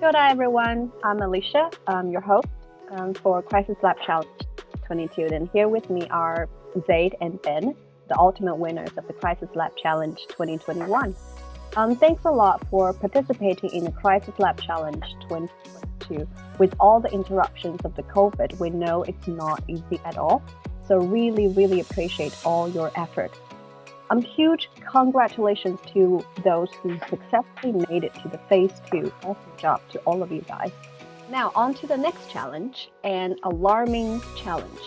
Good day, everyone. I'm Alicia. I'm your host for CRISiSLab Challenge 22. And here with me are Zade and Ben, the ultimate winners of the CRISiSLab Challenge 2021. Thanks a lot for participating in the CRISiSLab Challenge 2022. With all the interruptions of the COVID, we know it's not easy at all. So really appreciate all your effort. Huge congratulations to those who successfully made it to the phase 2. Awesome job to all of you guys. Now on to the next challenge, an alarming challenge.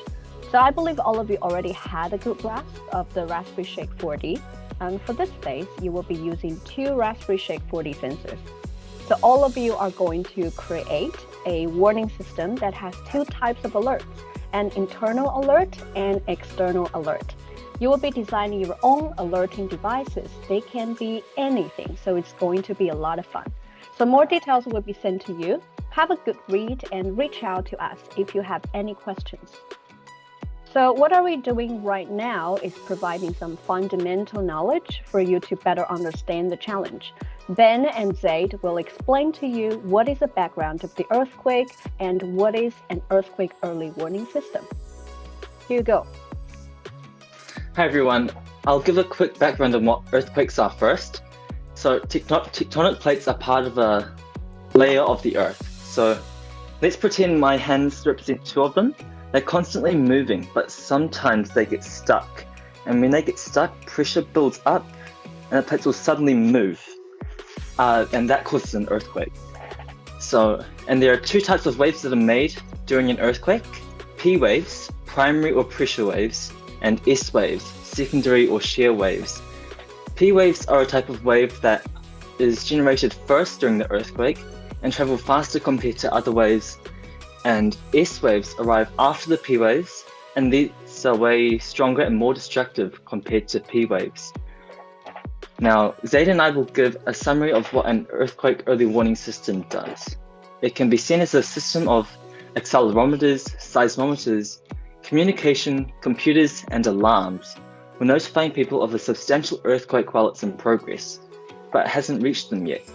So I believe all of you already had a good grasp of the Raspberry Shake 4D. And for this phase, you will be using 2 Raspberry Shake 4D sensors. So all of you are going to create a warning system that has 2 types of alerts, an internal alert and external alert. You will be designing your own alerting devices. They can be anything, so it's going to be a lot of fun. So more details will be sent to you. Have a good read and reach out to us if you have any questions. So what are we doing right now is providing some fundamental knowledge for you to better understand the challenge. Ben and Zade will explain to you what is the background of the earthquake and what is an earthquake early warning system. Here you go. Hi everyone, I'll give a quick background on what earthquakes are first. So tectonic plates are part of a layer of the earth. So let's pretend my hands represent 2 of them. They're constantly moving, but sometimes they get stuck. And when they get stuck, pressure builds up and the plates will suddenly move. And that causes an earthquake. And there are 2 types of waves that are made during an earthquake. P waves, primary or pressure waves, and S waves, secondary or shear waves. P waves are a type of wave that is generated first during the earthquake and travel faster compared to other waves, and S waves arrive after the P waves, and these are way stronger and more destructive compared to P waves. Now, Zade and I will give a summary of what an earthquake early warning system does. It can be seen as a system of accelerometers, seismometers, communication, computers, and alarms for notifying people of a substantial earthquake while it's in progress, but hasn't reached them yet.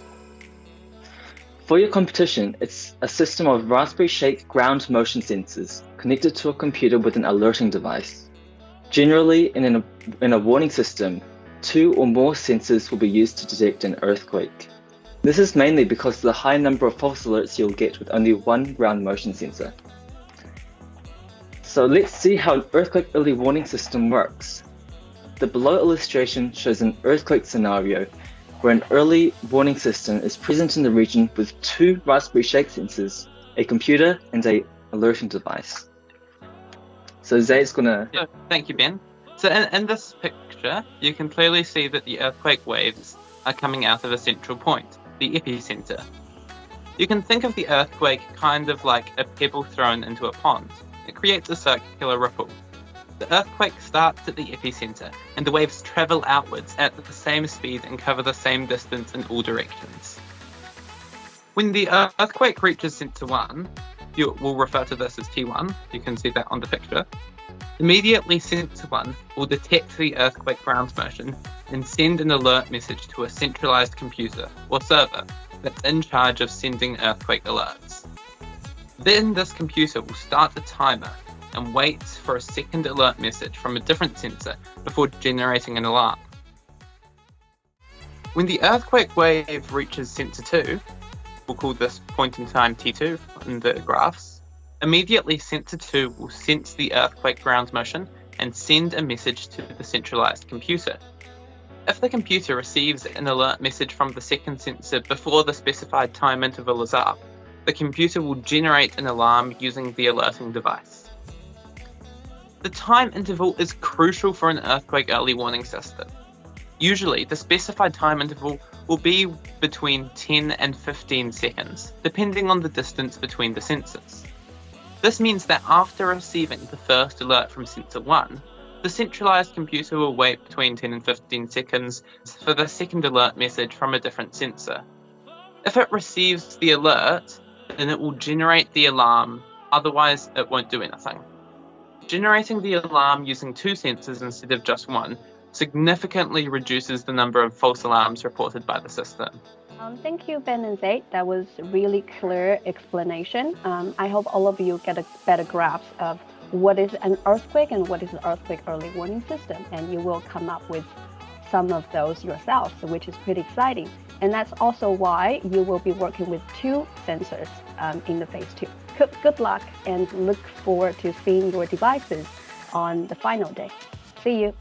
For your competition, it's a system of Raspberry Shake ground motion sensors connected to a computer with an alerting device. Generally, in a warning system, 2 or more sensors will be used to detect an earthquake. This is mainly because of the high number of false alerts you'll get with only 1 ground motion sensor. So let's see how an earthquake early warning system works. The below illustration shows an earthquake scenario where an early warning system is present in the region with 2 Raspberry Shake sensors, a computer, and an alerting device. So Zade's gonna... Yeah, thank you, Ben. So in this picture, you can clearly see that the earthquake waves are coming out of a central point, the epicenter. You can think of the earthquake kind of like a pebble thrown into a pond. It creates a circular ripple. The earthquake starts at the epicenter, and the waves travel outwards at the same speed and cover the same distance in all directions. When the earthquake reaches center 1, we'll refer to this as T1, you can see that on the picture. Immediately center 1 will detect the earthquake ground motion and send an alert message to a centralized computer or server that's in charge of sending earthquake alerts. Then this computer will start a timer and wait for a second alert message from a different sensor before generating an alarm. When the earthquake wave reaches sensor 2, we'll call this point in time T2 in the graphs, immediately sensor 2 will sense the earthquake ground motion and send a message to the centralized computer. If the computer receives an alert message from the second sensor before the specified time interval is up, the computer will generate an alarm using the alerting device. The time interval is crucial for an earthquake early warning system. Usually, the specified time interval will be between 10 and 15 seconds, depending on the distance between the sensors. This means that after receiving the first alert from sensor 1, the centralized computer will wait between 10 and 15 seconds for the second alert message from a different sensor. If it receives the alert, then it will generate the alarm, otherwise it won't do anything. Generating the alarm using 2 sensors instead of just 1 significantly reduces the number of false alarms reported by the system. Thank you, Ben and Zade. That was a really clear explanation. I hope all of you get a better grasp of what is an earthquake and what is an earthquake early warning system, and you will come up with some of those yourselves, which is pretty exciting. And that's also why you will be working with 2 sensors in the phase 2. Good luck, and look forward to seeing your devices on the final day. See you.